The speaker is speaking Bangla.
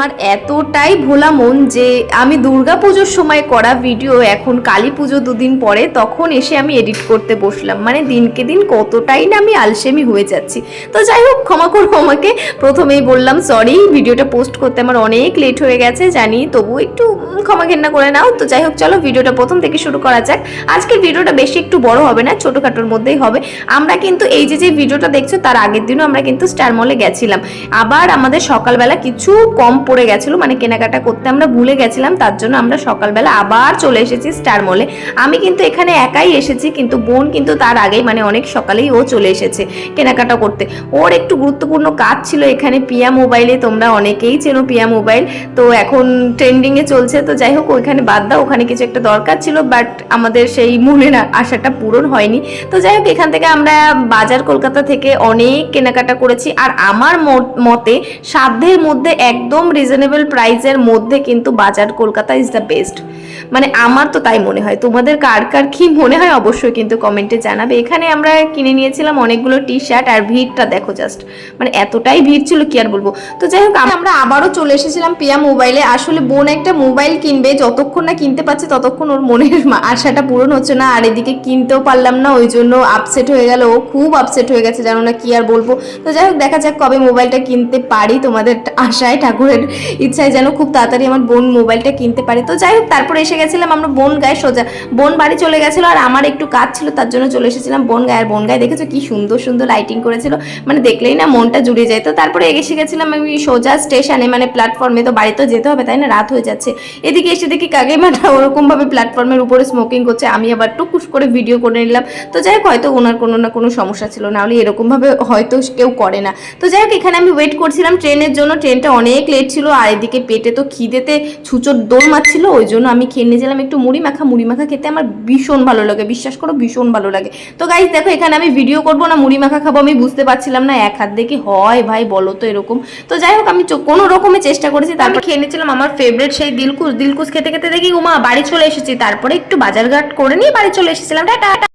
আমার এতটাই ভোলা মন যে আমি দুর্গা পুজোর সময় করা ভিডিও এখন কালী পুজো দুদিন পরে তখন এসে আমি এডিট করতে বসলাম। মানে দিনকে দিন কতটাই না আমি আলসেমি হয়ে যাচ্ছি। তো যাই হোক, ক্ষমা করবো আমাকে, প্রথমেই বললাম সরি, ভিডিওটা পোস্ট করতে আমার অনেক লেট হয়ে গেছে জানি, তবু একটু ক্ষমা ঘেন্না করে নাও। তো যাই হোক, চলো ভিডিওটা প্রথম থেকে শুরু করা যাক। আজকের ভিডিওটা বেশি একটু বড় হবে না, ছোটোখাটোর মধ্যেই হবে। আমরা কিন্তু এই যে ভিডিওটা দেখছো তার আগের দিনও আমরা কিন্তু স্টার মলে গেছিলাম। আবার আমাদের সকালবেলা কিছু কম পড়ে গেছিলো, মানে কেনাকাটা করতে আমরা ভুলে গেছিলাম, তার জন্য আমরা সকালবেলা আবার চলে এসেছি স্টার মলে। আমি কিন্তু এখানে একাই এসেছি, কিন্তু বোন কিন্তু তার আগেই মানে অনেক সকালেই ও চলে এসেছে কেনাকাটা করতে। ওর একটু গুরুত্বপূর্ণ কাজ ছিল এখানে পিয়া মোবাইলে, তোমরা অনেকেই চেনো পিয়া মোবাইল, তো এখন ট্রেন্ডিংয়ে চলছে। তো যাই হোক, ওইখানে বাদ দাও, ওখানে কিছু একটা দরকার ছিল, বাট আমাদের সেই মনের আশাটা পূরণ হয়নি। তো যাই হোক, এখান থেকে আমরা বাজার কলকাতা থেকে অনেক কেনাকাটা করেছি। আর আমার মতে সাধ্যের মধ্যে একদম রিজনেবল প্রাইসের মধ্যে কিন্তু বাজার কলকাতা ইজ দ্য বেস্ট, মানে আমার তো তাই মনে হয়। তোমাদের কার কার কি মনে হয় অবশ্যই কিন্তু কমেন্টে জানাবে। এখানে আমরা কিনে নিয়েছিলাম অনেকগুলো টি শার্ট, আর ভিড়টা দেখো জাস্ট, মানে এতটাই ভিড় ছিল কি আর বলবো। তো যাই হোক, আমরা আবারও চলে এসেছিলাম পিয়া মোবাইলে। আসলে বোন একটা মোবাইল কিনবে, যতক্ষণ না কিনতে পারছে ততক্ষণ ওর মনের আশাটা পূরণ হচ্ছে না, আর এদিকে কিনতেও পারলাম না, ওই জন্য আপসেট হয়ে গেল। ও খুব আপসেট হয়ে গেছে, জানো না কি আর বলবো। তো যাই হোক, দেখা যাক কবে মোবাইলটা কিনতে পারি। তোমাদের আশায়, ঠাকুরের ইচ্ছায় যেন খুব তাড়াতাড়ি আমার বোন মোবাইলটা কিনতে পারে। তো যাই হোক, তারপরে এসে গেছিলাম আমরা বোন গায়ে সোজা। বোন বাড়ি চলে গেছিলো, আর আমার একটু কাজ ছিল, তার জন্য চলে এসেছিলাম বোন গায়ে। আর বোন গায়ে দেখেছো কি সুন্দর সুন্দর লাইটিং করেছিল, মানে দেখলেই না মনটা জুড়ে যায়। তো তারপরে এসে গেছিলাম আমি সোজা স্টেশনে, মানে প্ল্যাটফর্মে। তো বাড়িতেও যেতে হবে তাই না, রাত হয়ে যাচ্ছে। এদিকে এসে দেখি কাকিমাটা ওরকম ভাবে প্ল্যাটফর্মের উপরে স্মোকিং করছে, আমি আবার টুকুস করে ভিডিও করে নিলাম। তো যাই হোক, হয়তো ওনার কোনো না কোনো সমস্যা ছিল, না হলে এরকম ভাবে হয়তো কেউ করে না। তো যাই হোক, এখানে আমি ওয়েট করছিলাম ট্রেনের জন্য, ট্রেনটা অনেক লেট ছিল। আর এদিকে পেটে তো খিদেতে ছুঁচোর দৌড় মারছিল, ওই জন্য আমি খেয়ে নিয়েছিলাম একটু মুড়ি মাখা। মুড়ি মাখা খেতে আমার ভীষণ ভালো লাগে, বিশ্বাস করো ভীষণ ভালো লাগে। তো গাইস দেখো, এখানে আমি ভিডিও করবো না মুড়ি মাখা খাবো আমি বুঝতে পারছিলাম না, এক হাত দেখে হয় ভাই বলো তো এরকম। তো যাই হোক, আমি কোনো রকমে চেষ্টা করেছি, তারপর খেয়ে নিয়েছিলাম আমার ফেভারিট সেই দিলকুশ। দিলকুশ খেতে খেতে দেখি উমা বাড়ি চলে এসেছি। তারপরে একটু বাজারঘাট করে নিয়ে বাড়ি চলে এসেছিলাম। টাটা।